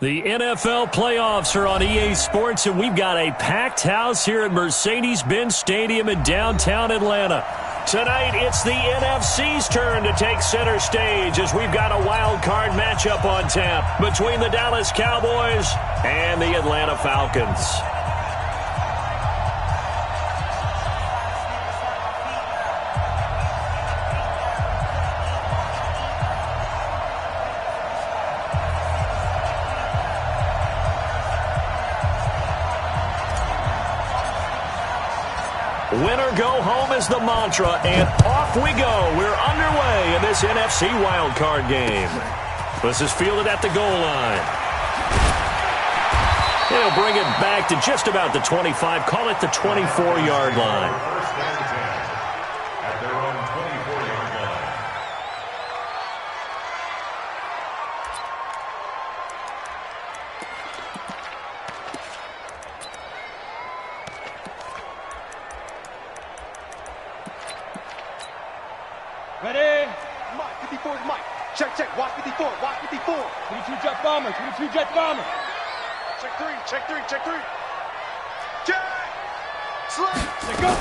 The NFL playoffs are on EA Sports, and we've got a packed house here at Mercedes-Benz Stadium in downtown Atlanta. Tonight, it's the NFC's turn to take center stage as we've got a wild card matchup on tap between the Dallas Cowboys and the Atlanta Falcons. Win or go home is the mantra, and off we go. We're underway in this NFC wildcard game. This is fielded at the goal line. He'll bring it back to just about the 25, call it the 24-yard line. Ready? Mike, 54 is Mike. Check, check. Watch 54. Watch 54. 22 jet bomber. 22 jet bomber. Check three. Check three. Check three. Check. Slide. Let go.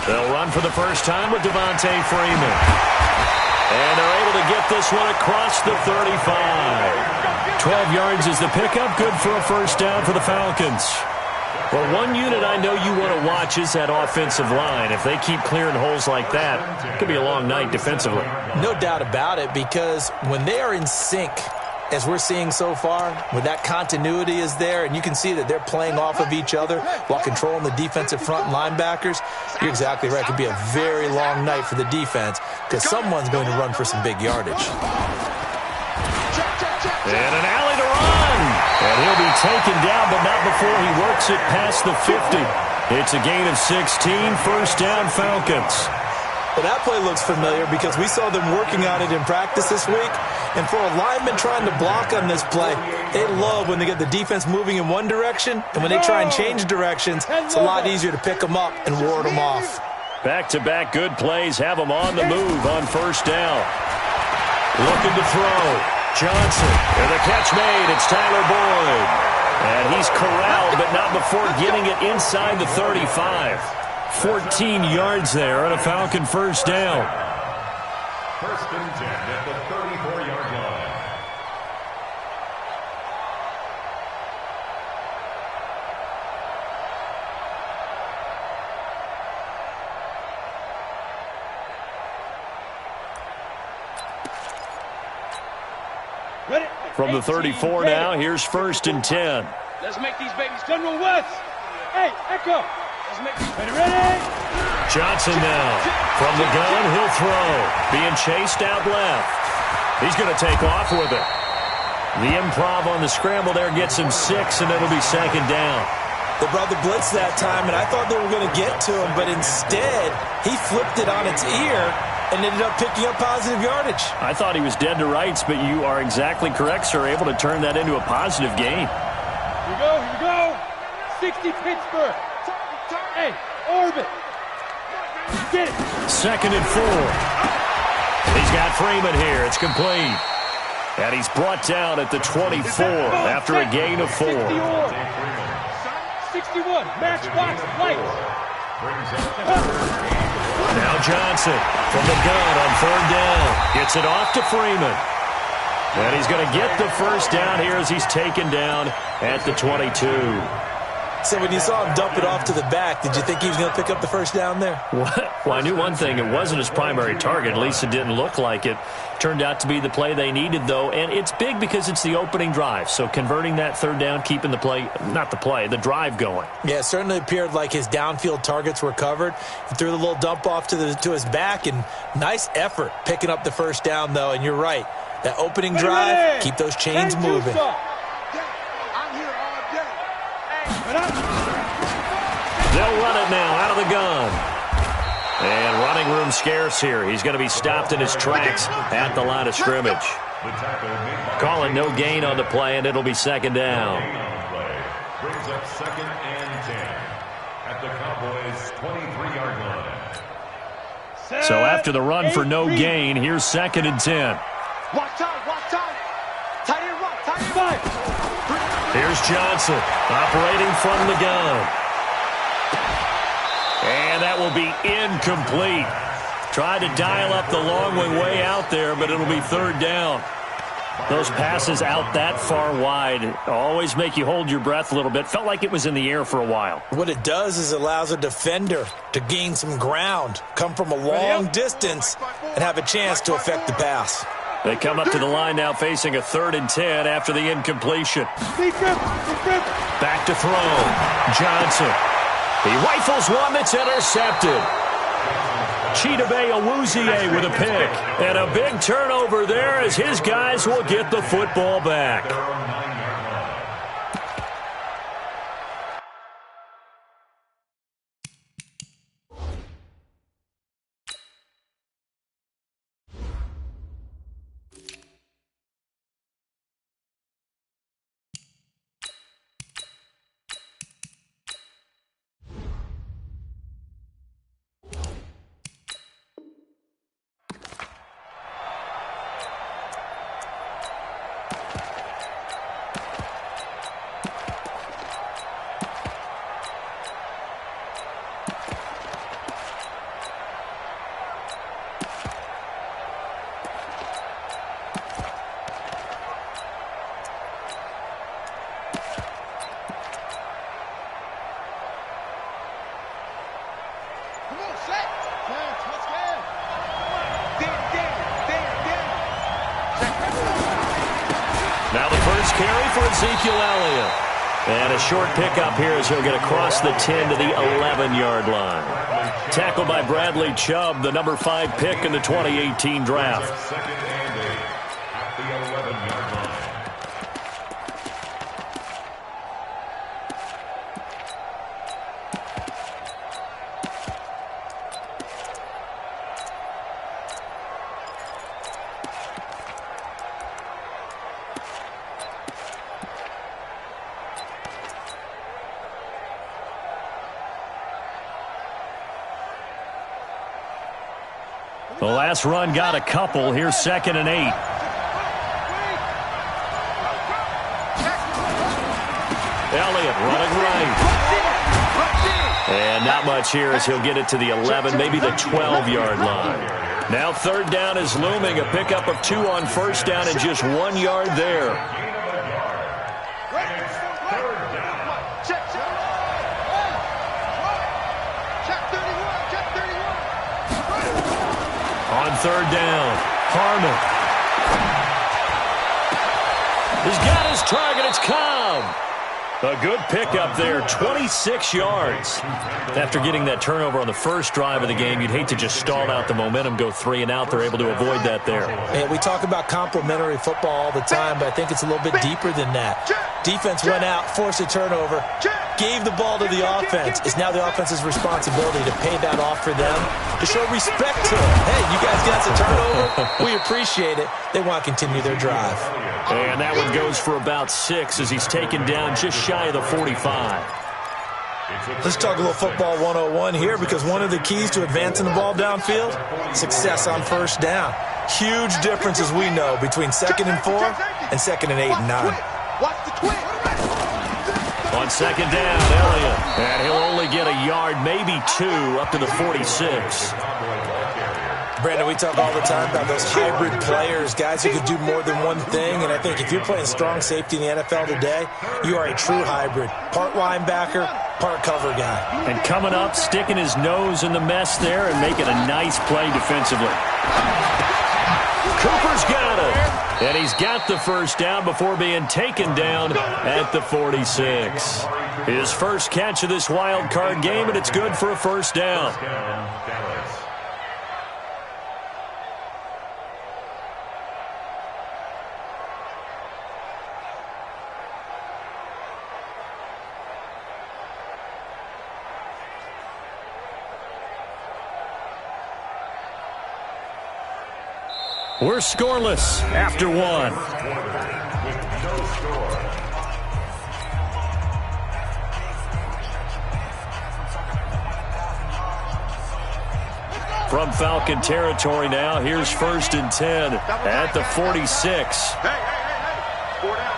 They'll run for the first time with Devontae Freeman. And they're able to get this one across the 35. 12 yards is the pickup. Good for a first down for the Falcons. Well, one unit I know you want to watch is that offensive line. If they keep clearing holes like that, it could be a long night defensively. No doubt about it, because when they are in sync, as we're seeing so far, when that continuity is there, and you can see that they're playing off of each other while controlling the defensive front linebackers, you're exactly right. It could be a very long night for the defense because someone's going to run for some big yardage. And an alley to run. And he'll be taken down, but not before he works it past the 50. It's a gain of 16, first down Falcons. Well, that play looks familiar because we saw them working on it in practice this week. And for a lineman trying to block on this play, they love when they get the defense moving in one direction. And when they try and change directions, it's a lot easier to pick them up and ward them off. Back-to-back good plays have them on the move on first down. Looking to throw. Johnson, and the catch made. It's Tyler Boyd. And he's corralled, but not before getting it inside the 35. 14 yards there on a Falcon first down. First and 10 at the 34-yard line. Ready? From the 34 now, here's first and 10. Let's make these babies General West. Hey, Echo. Let's make these ready. Johnson now. From the gun, he'll throw. Being chased out left. He's going to take off with it. The improv on the scramble there gets him 6, and it'll be second down. They brought the blitz that time, and I thought they were going to get to him, but instead, he flipped it on its ear and ended up picking up positive yardage. I thought he was dead to rights, but you are exactly correct, sir. Able to turn that into a positive gain. Here we go, here we go. 60 Pittsburgh. Hey, orbit. Get it. Second and 4. He's got Freeman here. It's complete. And he's brought down at the 24 after a gain of 4. 61. Matchbox lights. Now Johnson from the gun on third down. Gets it off to Freeman. And he's going to get the first down here as he's taken down at the 22. So when you saw him dump it off to the back, did you think he was going to pick up the first down there? What? Well, I knew one thing. It wasn't his primary target. At least it didn't look like it. Turned out to be the play they needed, though. And it's big because it's the opening drive. So converting that third down, keeping the play, not the play, the drive going. Yeah, it certainly appeared like his downfield targets were covered. He threw the little dump off to his back, and nice effort picking up the first down, though. And you're right. That opening drive, keep those chains moving. They'll run it now out of the gun. And running room scarce here. He's going to be stopped in his tracks at the line of scrimmage. Calling no gain on the play, and it'll be second down. Brings up second and 10 at the Cowboys' 23-yard line. So after the run for no gain, here's second and 10. Watch time, watch time. Tight end, rock, tight end, Here's Johnson operating from the gun. And that will be incomplete. Tried to dial up the long way out there, but it'll be third down. Those passes out that far wide always make you hold your breath a little bit. Felt like it was in the air for a while. What it does is it allows a defender to gain some ground, come from a long distance, and have a chance to affect the pass. They come up to the line now facing a 3rd and 10 after the incompletion. Back to throw. Johnson. He rifles one that's intercepted. Chidobe Awuzie with a pick. And a big turnover there as his guys will get the football back. Now the first carry for Ezekiel Elliott. And a short pickup here as he'll get across the 10 to the 11-yard line. Tackled by Bradley Chubb, the number 5 pick in the 2018 draft. At the 11-yard line. The last run got a couple. Here's 2nd and 8. Elliott running right. And not much here as he'll get it to the 11, maybe the 12-yard line. Now 3rd down is looming. A pickup of 2 on 1st down and just 1 yard there. On 3rd down, Harmon. He's got his target. It's Cobb. A good pickup there, 26 yards. After getting that turnover on the first drive of the game, you'd hate to just stall out the momentum, go 3 and out. They're able to avoid that there. And we talk about complementary football all the time, but I think it's a little bit deeper than that. Defense went out, forced a turnover, gave the ball to the offense. It's now the offense's responsibility to pay that off for them, to show respect to them. Hey, you guys got the turnover. We appreciate it. They want to continue their drive. And that one goes for about 6 as he's taken down just shy of the 45. Let's talk a little football 101 here, because one of the keys to advancing the ball downfield, success on 1st down. Huge difference, as we know, between 2nd and 4 and 2nd and 8 and 9. On 2nd down, Elliott. And he'll only get a yard, maybe 2, up to the 46. Brandon, we talk all the time about those hybrid players, guys who could do more than one thing, and I think if you're playing strong safety in the NFL today, you are a true hybrid. Part linebacker, part cover guy. And coming up, sticking his nose in the mess there and making a nice play defensively. Cooper's got it. And he's got the 1st down before being taken down at the 46. His first catch of this wild card game, and it's good for a 1st down. We're scoreless after 1. From Falcon territory now, here's 1st and 10 at the 46. Hey. 4 down.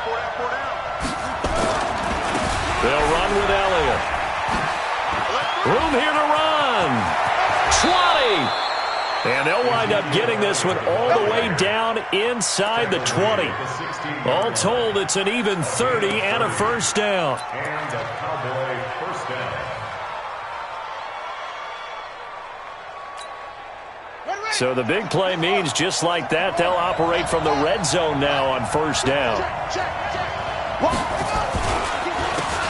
They'll run with Elliott. Room here to run. 20. And they'll wind up getting this one all the way down inside the 20. All told, it's an even 30 and a first down. And a Cowboy first down. So the big play means just like that, they'll operate from the red zone now on first down.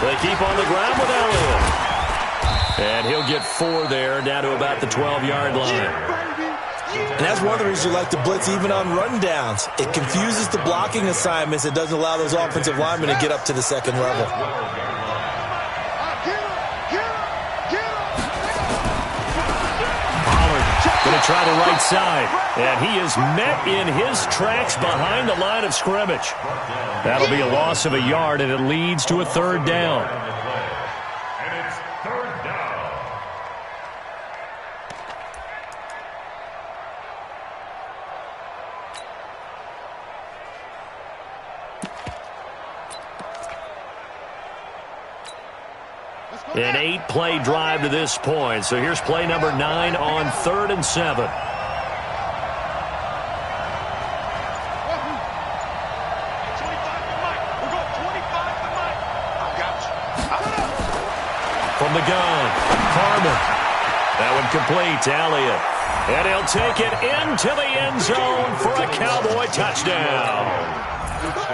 They keep on the ground with Elliott. And he'll get 4 there, down to about the 12-yard line. And that's one of the reasons you like to blitz even on rundowns. It confuses the blocking assignments. It doesn't allow those offensive linemen to get up to the second level. Going to try the right side. And he is met in his tracks behind the line of scrimmage. That'll be a loss of a yard, and it leads to a third down. And it's third down. An 8-play drive to this point. So here's play number 9 on 3rd and 7. From the gun, Carmen. That one complete to Elliott. And he'll take it into the end zone for a Cowboy touchdown.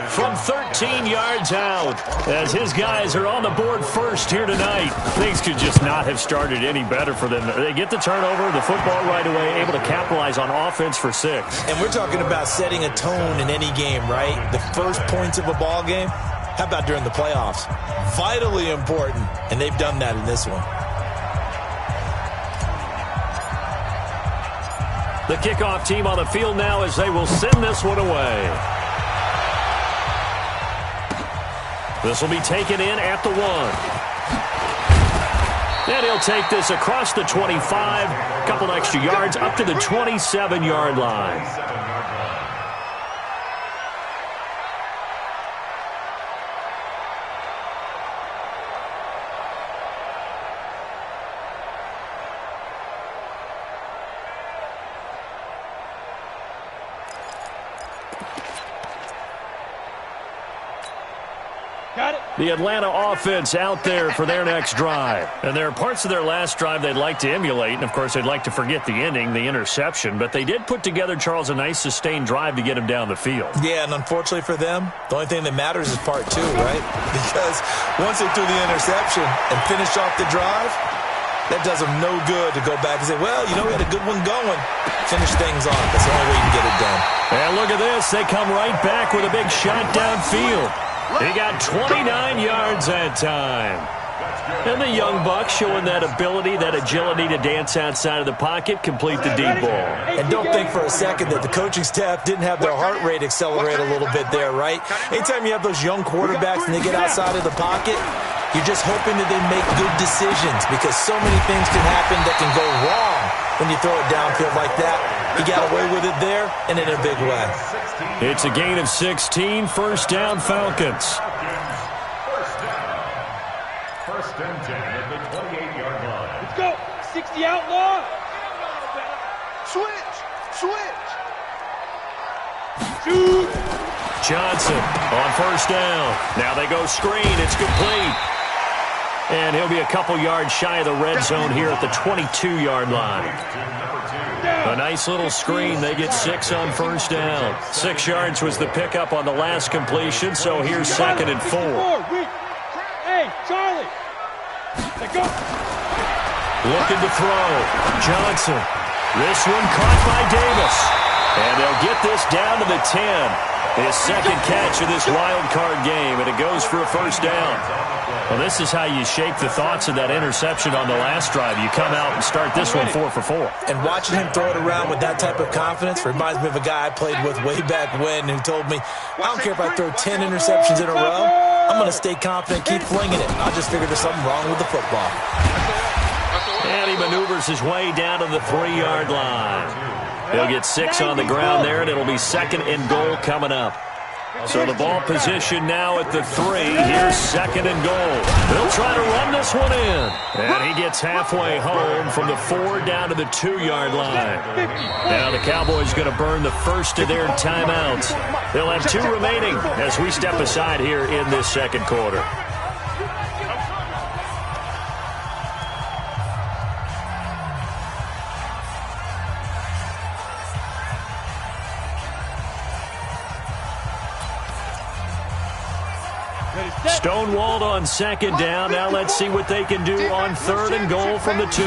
From 13 yards out, as his guys are on the board first here tonight. Things could just not have started any better for them. They get the turnover, the football right away, able to capitalize on offense for 6. And we're talking about setting a tone in any game, right? The first points of a ball game. How about during the playoffs? Vitally important, and they've done that in this one. The kickoff team on the field now as they will send this one away. This will be taken in at the 1. And he'll take this across the 25, a couple extra yards up to the 27-yard line. The Atlanta offense out there for their next drive. And there are parts of their last drive they'd like to emulate. And, of course, they'd like to forget the ending, the interception. But they did put together, Charles, a nice sustained drive to get him down the field. Yeah, and unfortunately for them, the only thing that matters is part 2, right? Because once they threw the interception and finished off the drive, that does them no good to go back and say, well, we had a good one going. Finish things off. That's the only way you can get it done. And look at this. They come right back with a big shot downfield. He got 29 yards that time. And the young buck showing that ability, that agility to dance outside of the pocket, complete the deep ball. And don't think for a second that the coaching staff didn't have their heart rate accelerate a little bit there, right? Anytime you have those young quarterbacks and they get outside of the pocket, you're just hoping that they make good decisions because so many things can happen that can go wrong when you throw it downfield like that. He got away with it there and in a big way. It's a gain of 16, first down Falcons. First and 10 at the 28-yard line. Let's go. 60 outlaw. Switch. Shoot. Johnson on first down. Now they go screen. It's complete. And he'll be a couple yards shy of the red zone here at the 22-yard line. A nice little screen. They get 6 on first down. 6 yards was the pickup on the last completion, so here's 2nd and 4. Hey, Charlie. Let's go. Looking to throw. Johnson. This one caught by Davis. And they'll get this down to the 10. His second catch of this wild card game, and it goes for a first down. Well, this is how you shape the thoughts of that interception on the last drive. You come out and start this one 4 for 4. And watching him throw it around with that type of confidence reminds me of a guy I played with way back when who told me, I don't care if I throw 10 interceptions in a row, I'm going to stay confident, keep flinging it. I just figured there's something wrong with the football. And he maneuvers his way down to the 3-yard line. He'll get 6 on the ground there, and it'll be 2nd and goal coming up. So the ball position now at the 3. Here's 2nd and goal. They'll try to run this one in. And he gets halfway home from the 4 down to the 2-yard line. Now the Cowboys going to burn the first of their timeouts. They'll have 2 remaining as we step aside here in this second quarter. Stonewalled on 2nd down. Now let's see what they can do on 3rd and goal from the 2.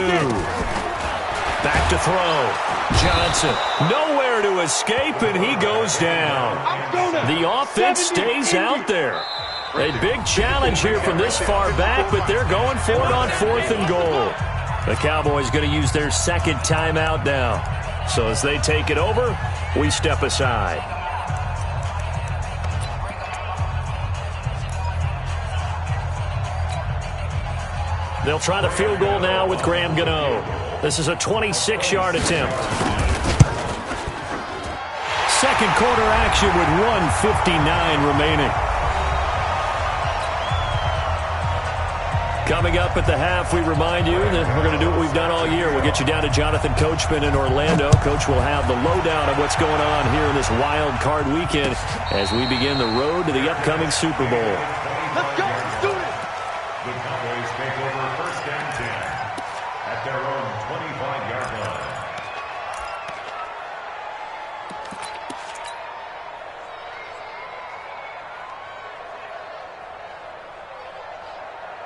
Back to throw. Johnson nowhere to escape, and he goes down. The offense stays out there. A big challenge here from this far back, but they're going for it on 4th and goal. The Cowboys going to use their 2nd timeout now. So as they take it over, we step aside. They'll try the field goal now with Graham Gano. This is a 26-yard attempt. Second quarter action with 1:59 remaining. Coming up at the half, we remind you that we're going to do what we've done all year. We'll get you down to Jonathan Coachman in Orlando. Coach will have the lowdown of what's going on here in this wild card weekend as we begin the road to the upcoming Super Bowl. Let's go. Let's do it. The Cowboys take over 1st and 10 at their own 25-yard line.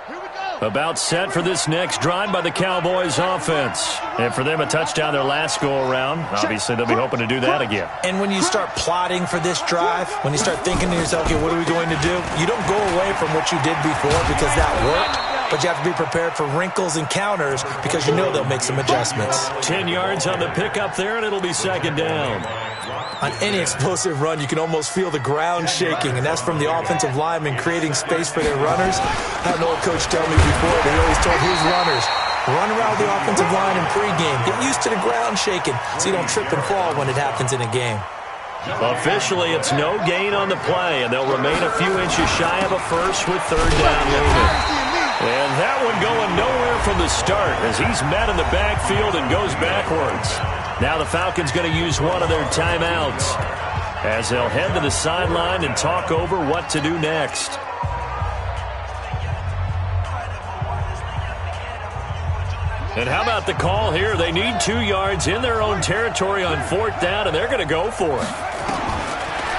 Here we go. About set for this next drive by the Cowboys offense. And for them, a touchdown their last go-around. Obviously, they'll be hoping to do that again. And when you start plotting for this drive, when you start thinking to yourself, okay, what are we going to do? You don't go away from what you did before because that worked. But you have to be prepared for wrinkles and counters because you know they'll make some adjustments. 10 yards on the pickup there, and it'll be 2nd down. On any explosive run, you can almost feel the ground shaking, and that's from the offensive linemen creating space for their runners. I had an old coach tell me before, they always told his runners, run around the offensive line in pregame. Get used to the ground shaking so you don't trip and fall when it happens in a game. Officially, it's no gain on the play, and they'll remain a few inches shy of a first with 3rd down looming. And that one going nowhere from the start as he's met in the backfield and goes backwards. Now the Falcons going to use one of their timeouts as they'll head to the sideline and talk over what to do next. And how about the call here? They need 2 yards in their own territory on 4th down, and they're going to go for it.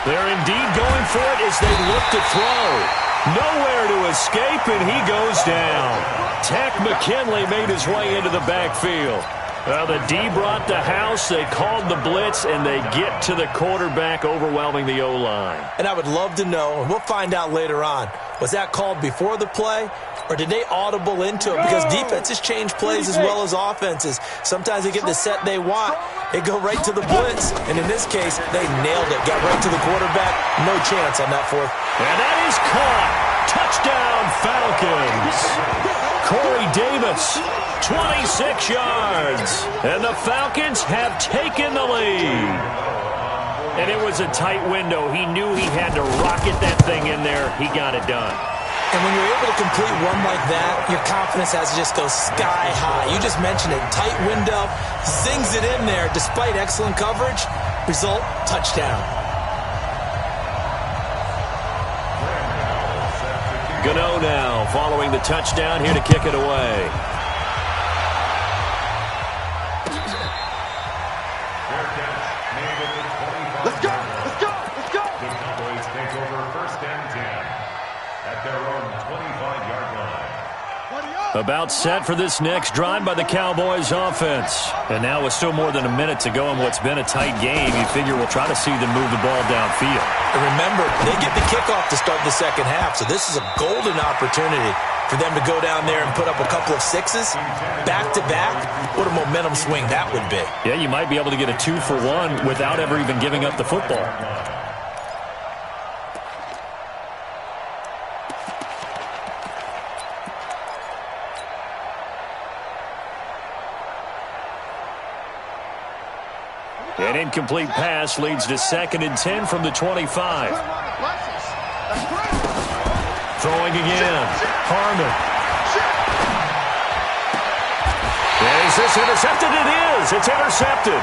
They're indeed going for it as they look to throw. Nowhere to escape, and he goes down. Tack McKinley made his way into the backfield. The D brought the house, they called the blitz, and they get to the quarterback, overwhelming the O-line. And I would love to know, and we'll find out later on, was that called before the play, or did they audible into it? Because defenses change plays as well as offenses. Sometimes they get the set they want. They go right to the blitz, and in this case, they nailed it. Got right to the quarterback. No chance on that 4th. And that is caught. Touchdown, Falcons. Corey Davis, 26 yards. And the Falcons have taken the lead. And it was a tight window. He knew he had to rocket that thing in there. He got it done. And when you're able to complete one like that, your confidence has to just go sky high. You just mentioned it. Tight window, zings it in there despite excellent coverage. Result, touchdown. Gano now following the touchdown here to kick it away. Let's go. Let's go. Let's go. The Cowboys take over 1st and 10 at their own 25-yard line. About set for this next drive by the Cowboys offense. And now with still more than a minute to go in what's been a tight game, you figure we'll try to see them move the ball downfield. And remember, they get the kickoff to start the second half, so this is a golden opportunity for them to go down there and put up a couple of 6s back-to-back. What a momentum swing that would be. Yeah, you might be able to get a 2-for-1 without ever even giving up the football. And An incomplete pass leads to 2nd and 10 from the 25. Throwing again. Harmon. Is this intercepted? It is. It's intercepted.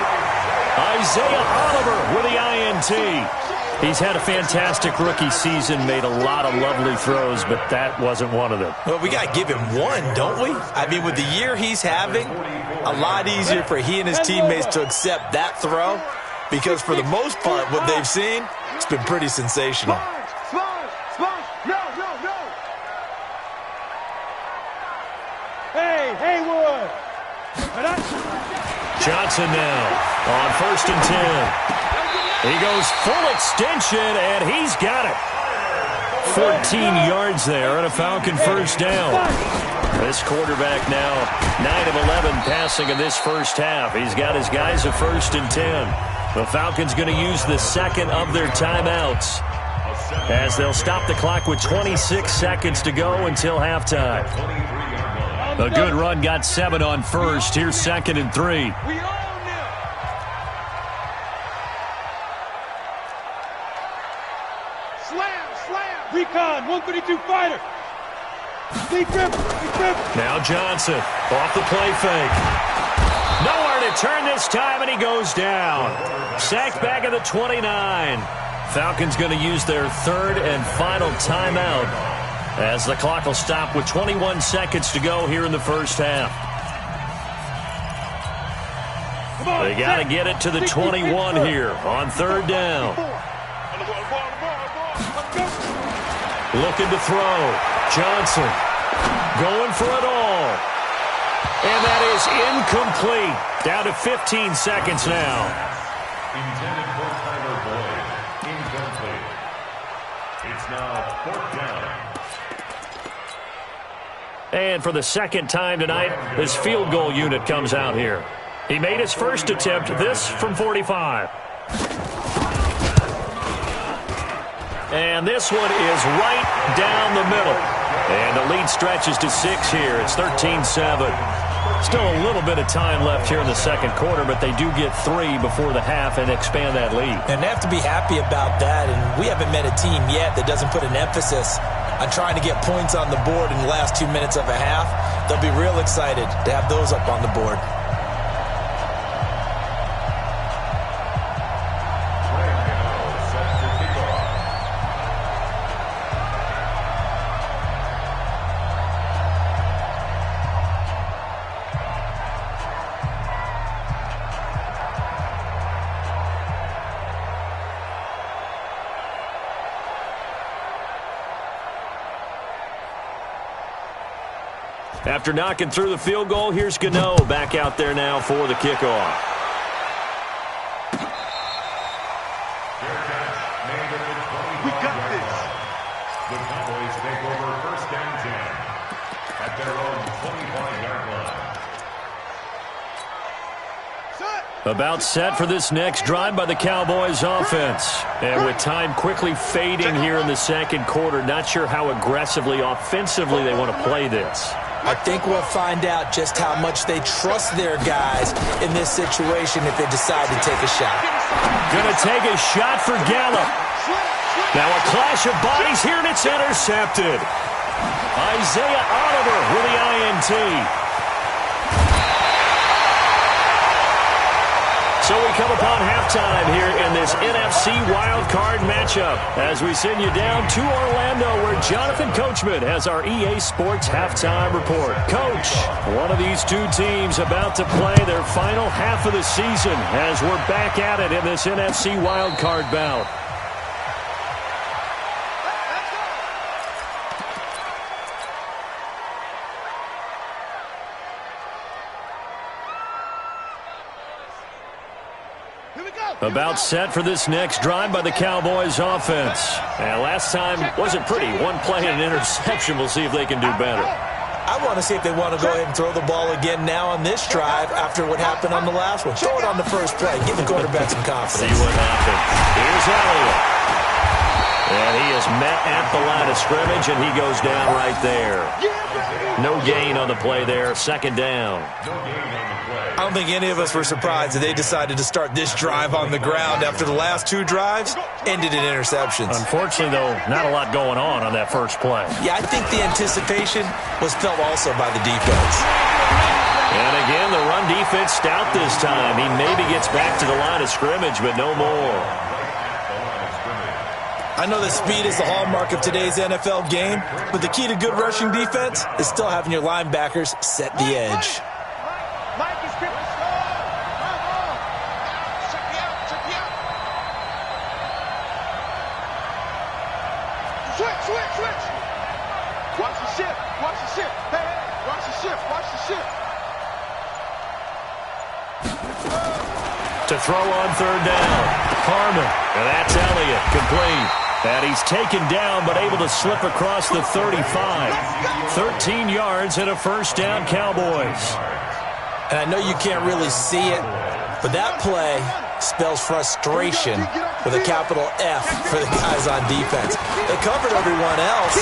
Isaiah Oliver with the INT. He's had a fantastic rookie season, made a lot of lovely throws, but that wasn't one of them. Well, we got to give him one, don't we? I mean, with the year he's having, a lot easier for he and his teammates to accept that throw because for the most part, what they've seen, it's been pretty sensational. Hey, Haywood! Johnson now on 1st and 10. He goes full extension, and he's got it. 14 yards there and a Falcon first down. This quarterback now 9 of 11 passing in this first half. He's got his guys at 1st and 10. The Falcons going to use the second of their timeouts as they'll stop the clock with 26 seconds to go until halftime. A good run got 7 on first. Here's 2nd and 3. Recon, 132 fighter. Now Johnson off the play fake. Nowhere to turn this time, and he goes down. Sacked back at the 29. Falcons going to use their 3rd and final timeout as the clock will stop with 21 seconds to go here in the first half. They got to get it to the 21 here on 3rd down. Looking to throw. Johnson going for it all. And that is incomplete. Down to 15 seconds now. Intended for Tyler Boyd. Incomplete. It's now 4th down. And for the 2nd time tonight, this field goal unit comes out here. He made his first attempt, this from 45. And this one is right down the middle. And the lead stretches to 6 here. It's 13-7. Still a little bit of time left here in the 2nd quarter, but they do get 3 before the half and expand that lead. And they have to be happy about that. And we haven't met a team yet that doesn't put an emphasis on trying to get points on the board in the last 2 minutes of a half. They'll be real excited to have those up on the board. After knocking through the field goal, here's Gano back out there now for the kickoff. We got this. The Cowboys take over 1st and 10 at their own 25-yard line. About set for this next drive by the Cowboys offense. And with time quickly fading here in the 2nd quarter, not sure how aggressively, offensively they want to play this. I think we'll find out just how much they trust their guys in this situation if they decide to take a shot. Gonna take a shot for Gallup. Now a clash of bodies here, and it's intercepted. Isaiah Oliver with the INT. So we come upon halftime here in this NFC wildcard matchup as we send you down to Orlando where Jonathan Coachman has our EA Sports halftime report. Coach, one of these two teams about to play their final half of the season as we're back at it in this NFC wildcard bout. About set for this next drive by the Cowboys offense. And last time wasn't pretty. One play and an interception. We'll see if they can do better. I want to see if they want to go ahead and throw the ball again now on this drive after what happened on the last one. Throw it on the first play. Give the quarterback some confidence. See what happens. Here's Elliott. And he is met at the line of scrimmage, and he goes down right there. No gain on the play there, second down. I don't think any of us were surprised that they decided to start this drive on the ground after the last two drives ended in interceptions. Unfortunately, though, not a lot going on that first play. Yeah, I think the anticipation was felt also by the defense. And again, the run defense stout this time. He maybe gets back to the line of scrimmage, but no more. I know that speed is the hallmark of today's NFL game, but the key to good rushing defense is still having your linebackers set the edge. Mike is quick. Check me out. Check me out. Switch. Watch the shift. Hey, watch the shift. To throw on third down, Harmon, and that's Elliott, complete. And he's taken down, but able to slip across the 35. 13 yards and a first down, Cowboys. And I know you can't really see it, but that play spells frustration with a capital F for the guys on defense. They covered everyone else,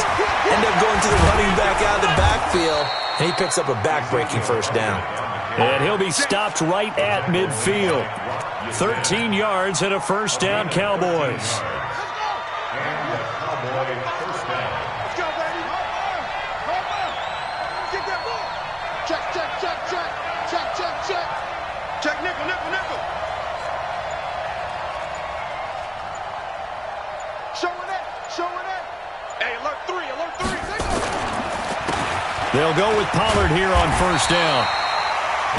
end up going to the running back out of the backfield, and he picks up a back-breaking first down. And he'll be stopped right at midfield. 13 yards and a first down, Cowboys. Let's go, baby. Get that ball. Check. Check nickel. Showing it. Hey, alert three. They'll go with Pollard here on first down.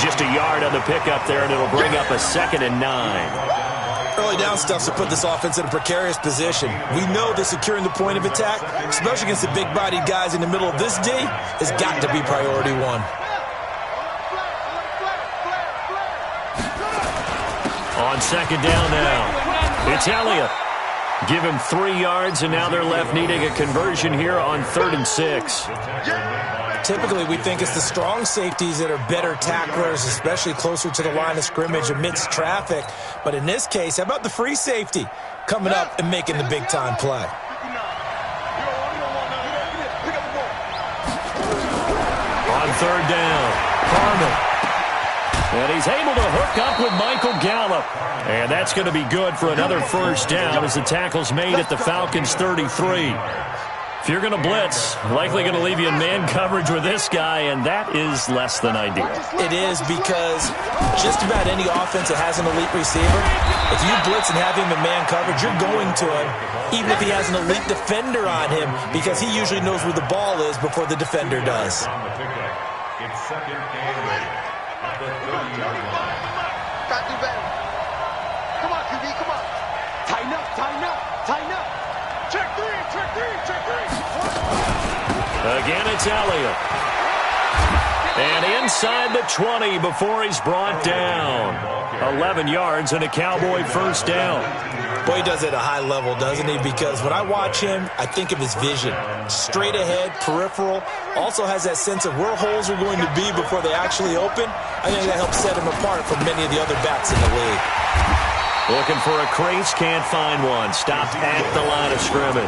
Just a yard on the pickup there, and it'll bring up a 2nd and 9. Early down stuff's to put this offense in a precarious position. We know that securing the point of attack, especially against the big-bodied guys in the middle of this D, has got to be priority one. On second down now, it's Elliott. Give him 3 yards, and now they're left needing a conversion here on 3rd and 6. Typically, we think it's the strong safeties that are better tacklers, especially closer to the line of scrimmage amidst traffic. But in this case, how about the free safety coming up and making the big-time play? On third down, Harmon. And he's able to hook up with Michael Gallup. And that's going to be good for another first down as the tackle's made at the Falcons' 33. If you're going to blitz, likely going to leave you in man coverage with this guy, and that is less than ideal. It is, because just about any offense that has an elite receiver, if you blitz and have him in man coverage, you're going to him, even if he has an elite defender on him, because he usually knows where the ball is before the defender does. It's 2nd and 8 at the 30-yard line. Gotta do better. Come on, QB, come on. Tighten up. Check three. Again, it's Elliott. And inside the 20 before he's brought down. 11 yards and a Cowboy first down. Boy, he does it at a high level, doesn't he? Because when I watch him, I think of his vision. Straight ahead, peripheral. Also has that sense of where holes are going to be before they actually open. I think that helps set him apart from many of the other backs in the league. Looking for a crease, can't find one. Stopped at the line of scrimmage.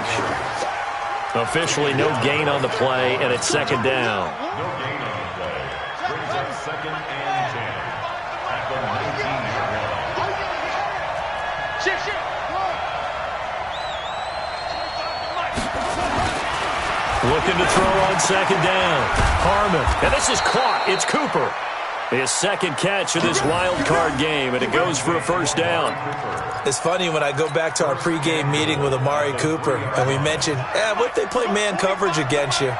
Officially no gain on the play, and it's second down. No gain on the play. Brings up 2nd and 10 at the 19-yard line. Shift. Looking to throw on second down. Harmon. And this is caught. It's Cooper. His second catch of this wild card game, and it goes for a first down. It's funny when I go back to our pregame meeting with Amari Cooper, and we mentioned, what if they play man coverage against you?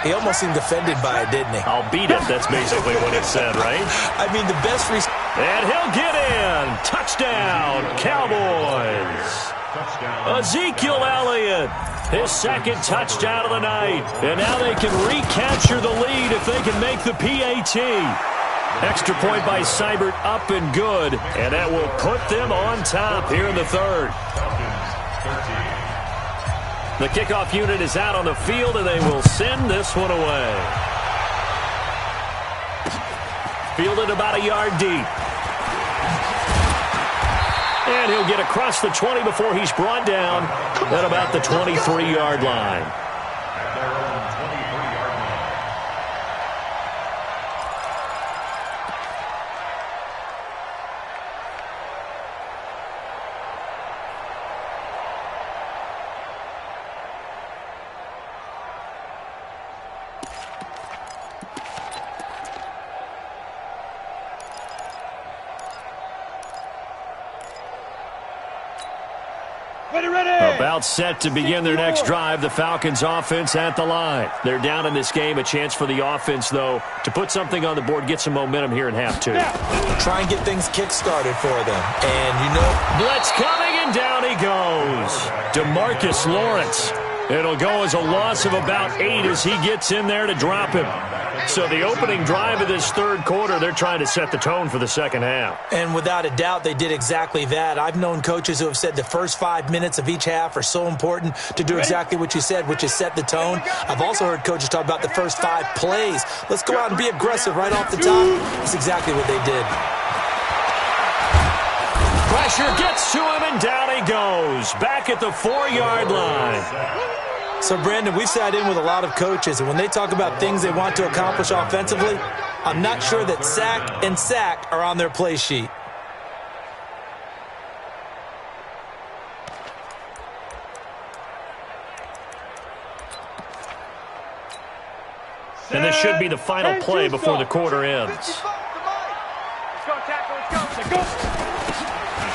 He almost seemed offended by it, didn't he? I'll beat it. That's basically what it said, right? I mean, the best... And he'll get in. Touchdown, Cowboys. Ezekiel Elliott, his second touchdown of the night. And now they can recapture the lead if they can make the PAT. Extra point by Seibert, up and good. And that will put them on top here in the third. The kickoff unit is out on the field, and they will send this one away. Fielded about a yard deep. And he'll get across the 20 before he's brought down at about the 23-yard line. At their own 23-yard line. About set to begin their next drive, the Falcons offense at the line. They're down in this game. A chance for the offense, though, to put something on the board, get some momentum here in half two. Try and get things kick-started for them. And, you know, blitz coming, and down he goes. DeMarcus Lawrence. It'll go as a loss of about 8 as he gets in there to drop him. So the opening drive of this third quarter, they're trying to set the tone for the second half. And without a doubt, they did exactly that. I've known coaches who have said the first 5 minutes of each half are so important to do exactly what you said, which is set the tone. I've also heard coaches talk about the first 5 plays. Let's go out and be aggressive right off the top. That's exactly what they did. Pressure gets to him, and down he goes. Back at the 4-yard line. So, Brandon, we've sat in with a lot of coaches, and when they talk about things they want to accomplish offensively, I'm not sure that sack and sack are on their play sheet. And this should be the final play before the quarter ends.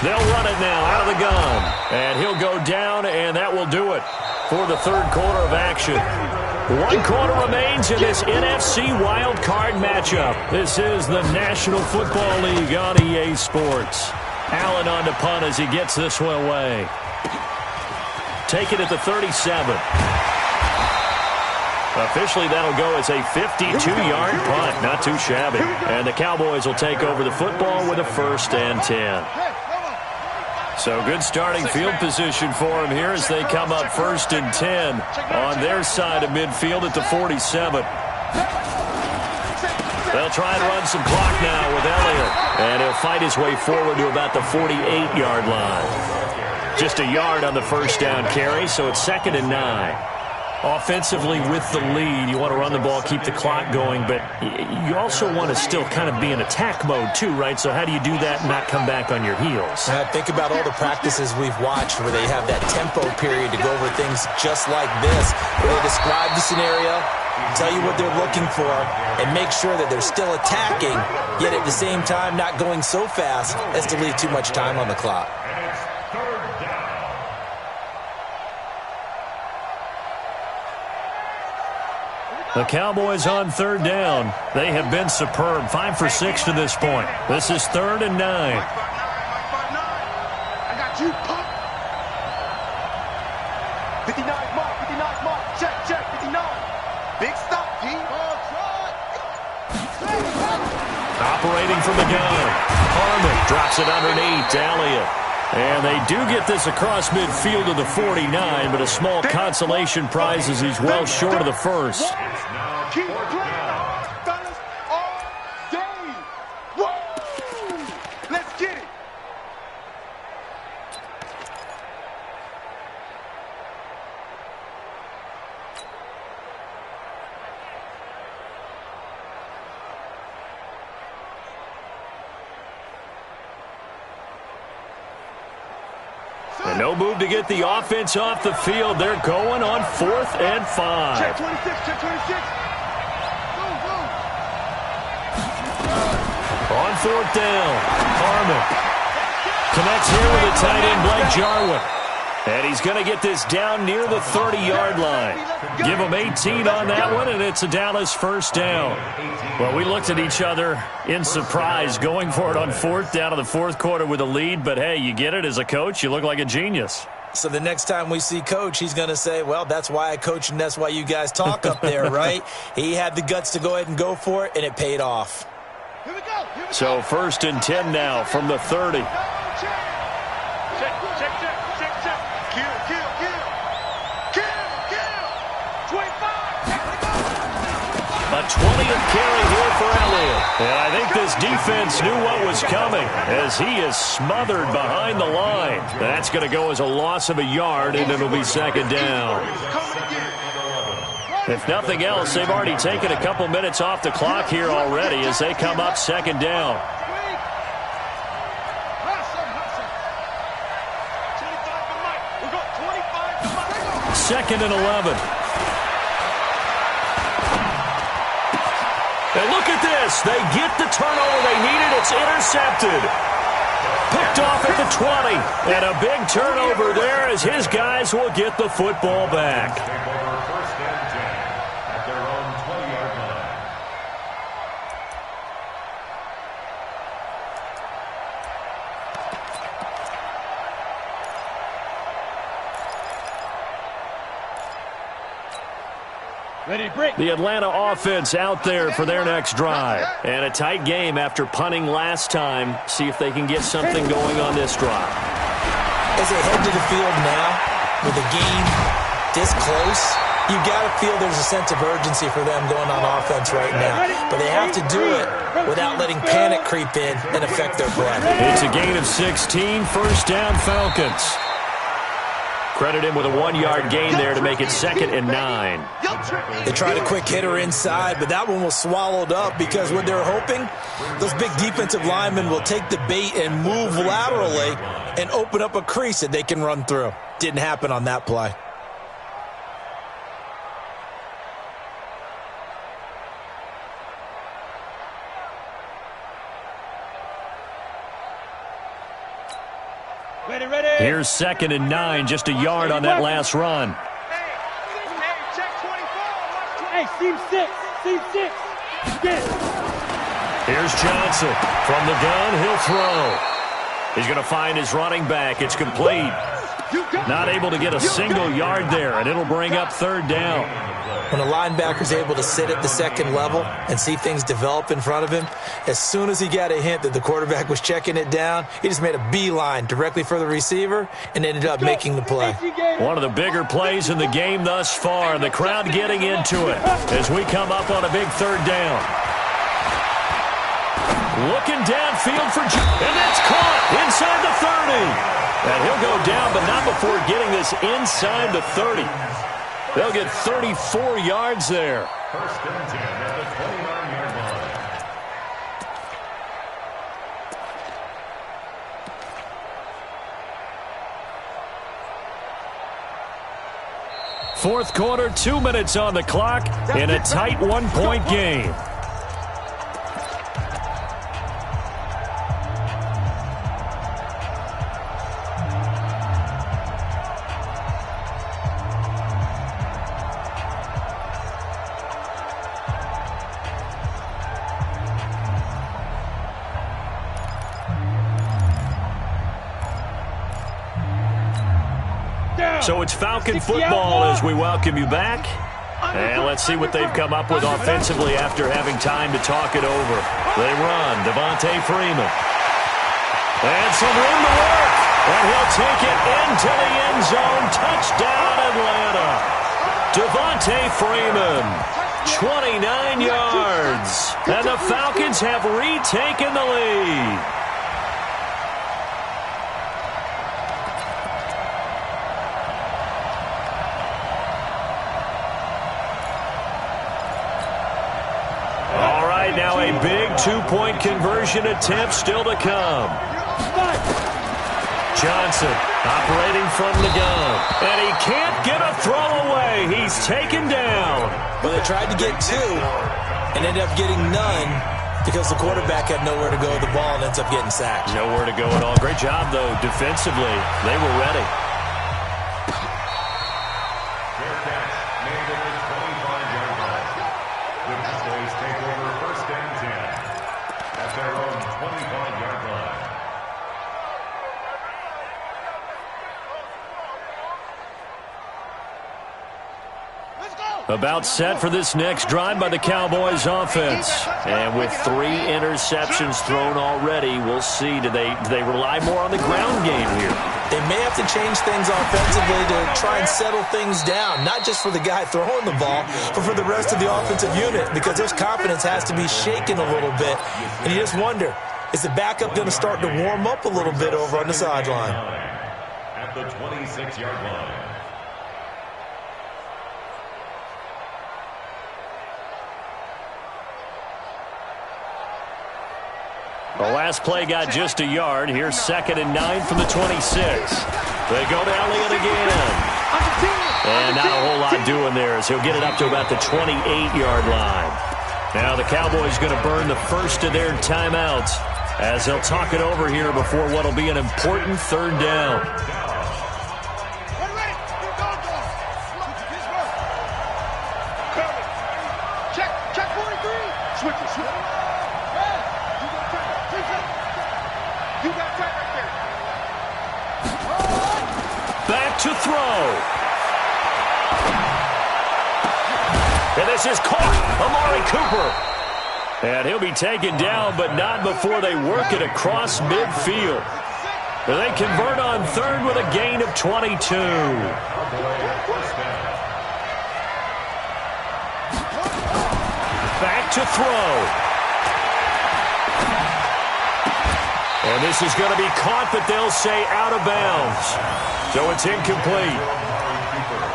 They'll run it now out of the gun. And he'll go down, and that will do it for the third quarter of action. 1 quarter remains in this NFC wildcard matchup. This is the National Football League on EA Sports. Allen on to punt as he gets this one away. Take it at the 37. Officially, that'll go as a 52-yard punt. Not too shabby. And the Cowboys will take over the football with a 1st and 10. So good starting field position for him here as they come up 1st and 10 on their side of midfield at the 47. They'll try and run some clock now with Elliott. And he'll fight his way forward to about the 48-yard line. Just a yard on the first down carry, so it's 2nd and 9. Offensively with the lead, you want to run the ball, keep the clock going, but you also want to still kind of be in attack mode too, right? So how do you do that and not come back on your heels? Think about all the practices we've watched where they have that tempo period to go over things just like this, where they describe the scenario, tell you what they're looking for, and make sure that they're still attacking, yet at the same time not going so fast as to leave too much time on the clock. The Cowboys on 3rd down. They have been superb. 5 for 6 to this point. This is 3rd and 9. I got you, pop. 59 mark. Check, 59. Big stop, P. Operating from the gun. Harmon drops it underneath to Elliott. And they do get this across midfield to the 49, but a small consolation prize as he's well short of the first. Keep playing, fellas, all day. Woo! Let's get it. And no move to get the offense off the field. They're going on 4th and 5. Check 26, check 26. On 4th down, Harmon connects here with a tight end, Blake Jarwin. And he's going to get this down near the 30-yard line. Give him 18 on that one, and it's a Dallas 1st down. Well, we looked at each other in surprise going for it on 4th down in the 4th quarter with a lead. But, hey, you get it as a coach. You look like a genius. So the next time we see Coach, he's going to say, well, that's why I coach and that's why you guys talk up there, right? He had the guts to go ahead and go for it, and it paid off. Here we go. So 1st and 10 now from the 30. A 20th carry here for Elliott. And I think this defense knew what was coming as he is smothered behind the line. That's going to go as a loss of a yard, and it'll be second down. If nothing else, they've already taken a couple minutes off the clock here already as they come up second down. Second and 11. And look at this. They get the turnover they needed. It's intercepted. Picked off at the 20. And a big turnover there as his guys will get the football back. First and 10 at their own 20-yard line. Ready to break. The Atlanta offense out there for their next drive. And a tight game after punting last time. See if they can get something going on this drive. As they head to the field now, with the game this close, you got to feel there's a sense of urgency for them going on offense right now. But they have to do it without letting panic creep in and affect their play. It's a gain of 16, first down Falcons. Credit him with a 1-yard gain there to make it second and 9. They tried a quick hitter inside, but that one was swallowed up because what they're hoping, those big defensive linemen will take the bait and move laterally and open up a crease that they can run through. Didn't happen on that play. Ready, ready. Here's second and 9, just a yard on that last run. Hey, check 24. Hey, seam 6. Seam 6. Get it. Here's Johnson. From the gun, he'll throw. He's going to find his running back. It's complete. Not able to get a single yard there, and it'll bring up third down. When a linebacker's able to sit at the second level and see things develop in front of him, as soon as he got a hint that the quarterback was checking it down, he just made a beeline directly for the receiver and ended up making the play. One of the bigger plays in the game thus far. The crowd getting into it as we come up on a big third down. Looking downfield for and that's caught inside the 30. And he'll go down, but not before getting this inside the 30. They'll get 34 yards there. First and 10 at the 29-yard line. Fourth quarter, 2 minutes on the clock in a tight 1-point game. So it's Falcon football as we welcome you back. And let's see what they've come up with offensively after having time to talk it over. They run. Devontae Freeman. And some room to work. And he'll take it into the end zone. Touchdown, Atlanta. Devontae Freeman, 29 yards. And the Falcons have retaken the lead. Now a big 2-point conversion attempt still to come. Johnson operating from the gun. And he can't get a throw away. He's taken down. Well, they tried to get 2 and ended up getting none because the quarterback had nowhere to go with the ball and ends up getting sacked. Nowhere to go at all. Great job, though, defensively. They were ready. Fair catch made at the 25-yard line. The Cowboys take over first and 10 at their own 25-yard line. Let's go. About set for this next drive by the Cowboys offense. And with 3 interceptions thrown already, we'll see. Do they rely more on the ground game here? They may have to change things offensively to try and settle things down, not just for the guy throwing the ball, but for the rest of the offensive unit, because their confidence has to be shaken a little bit. And you just wonder, is the backup going to start to warm up a little bit over on the sideline? At the 26-yard line. The last play got just a yard. Here's 2nd and 9 from the 26. They go to Elliott again. And not a whole lot doing there as he'll get it up to about the 28-yard line. Now the Cowboys going to burn the first of their timeouts as they'll talk it over here before what will be an important 3rd down. Check 43. Switch it. You got track right there. Back to throw. And this is caught. Amari Cooper. And he'll be taken down, but not before they work it across midfield. They convert on 3rd with a gain of 22. Back to throw. And this is going to be caught, but they'll say out of bounds. So it's incomplete.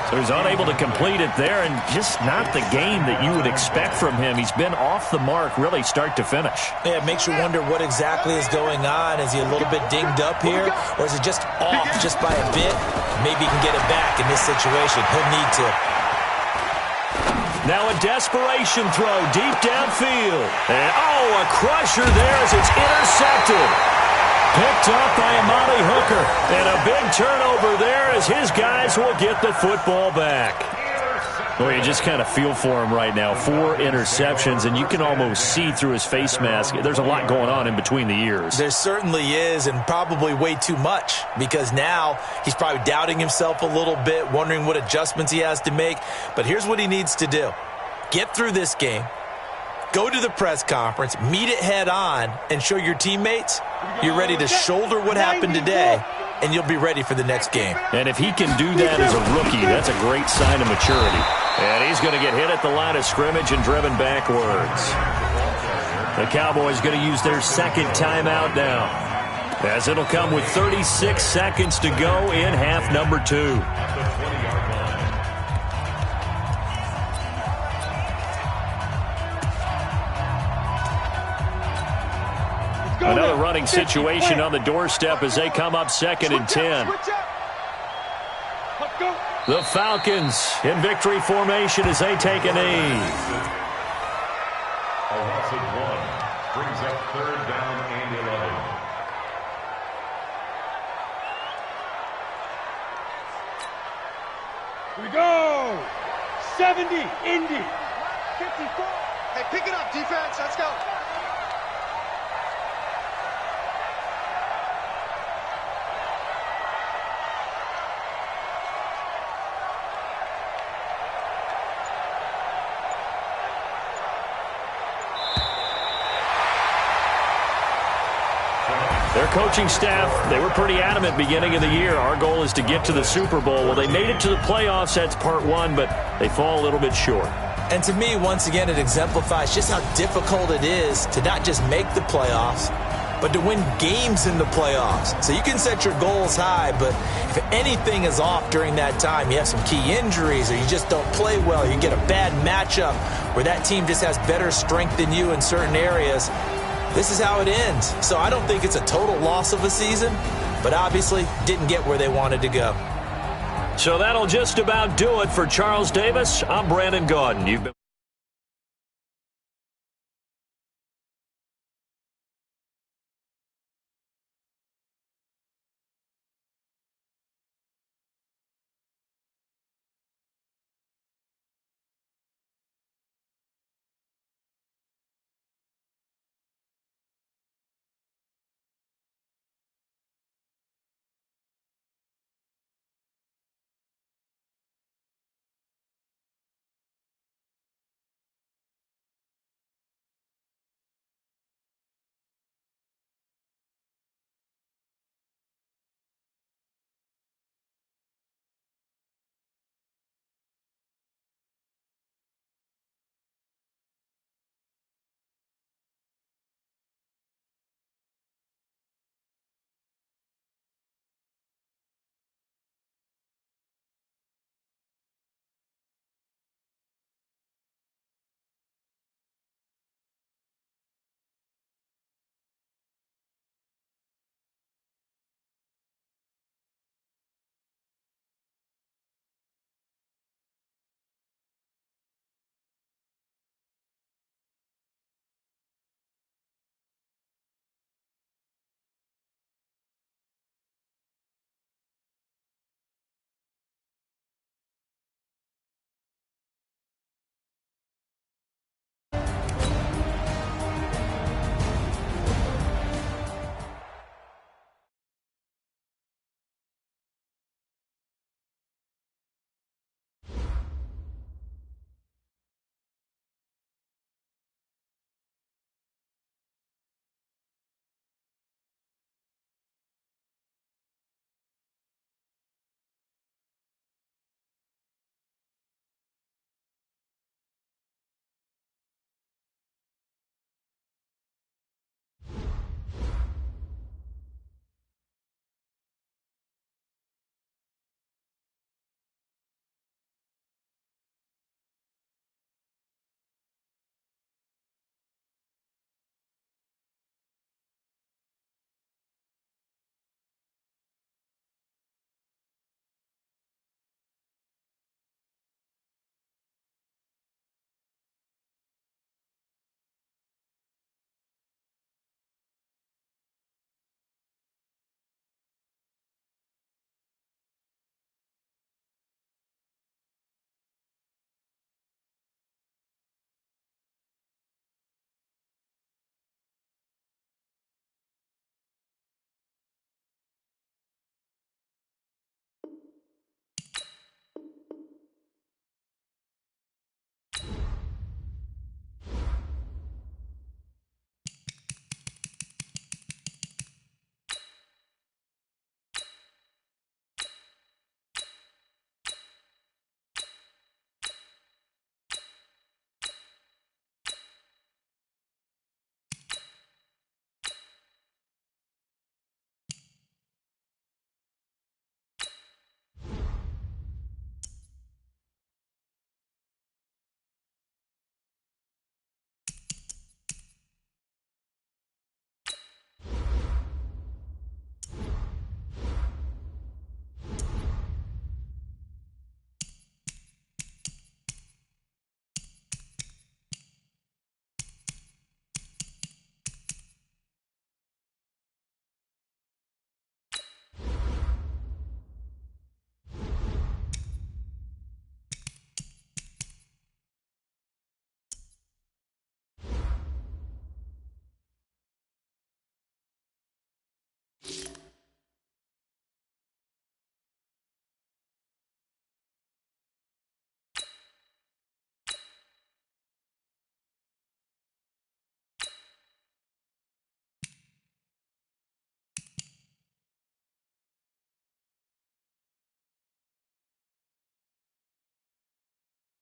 So he's unable to complete it there, and just not the game that you would expect from him. He's been off the mark really start to finish. Yeah, it makes you wonder what exactly is going on. Is he a little bit dinged up here, or is it just off just by a bit? Maybe he can get it back in this situation. He'll need to. Now a desperation throw deep downfield. And, a crusher there as it's intercepted. Picked up by Amari Hooker. And a big turnover there as his guys will get the football back. Well, you just kind of feel for him right now. 4 interceptions, and you can almost see through his face mask. There's a lot going on in between the ears. There certainly is, and probably way too much, because now he's probably doubting himself a little bit, wondering what adjustments he has to make. But here's what he needs to do. Get through this game. Go to the press conference, meet it head on, and show your teammates you're ready to shoulder what happened today, and you'll be ready for the next game. And if he can do that as a rookie, that's a great sign of maturity. And he's going to get hit at the line of scrimmage and driven backwards. The Cowboys going to use their 2nd timeout now, as it'll come with 36 seconds to go in half number 2. Another running situation on the doorstep as they come up 2nd and 10. The Falcons in victory formation as they take a knee. A loss of 1 brings up 3rd down and 11. Here we go. 70, Indy. 54. Hey, pick it up, defense. Let's go. Their coaching staff, they were pretty adamant beginning of the year. Our goal is to get to the Super Bowl. Well, they made it to the playoffs. That's part 1, but they fall a little bit short. And to me, once again, it exemplifies just how difficult it is to not just make the playoffs, but to win games in the playoffs. So you can set your goals high, but if anything is off during that time, you have some key injuries or you just don't play well, you get a bad matchup where that team just has better strength than you in certain areas, this is how it ends. So I don't think it's a total loss of a season, but obviously didn't get where they wanted to go. So that'll just about do it for Charles Davis. I'm Brandon Gaudin. You've been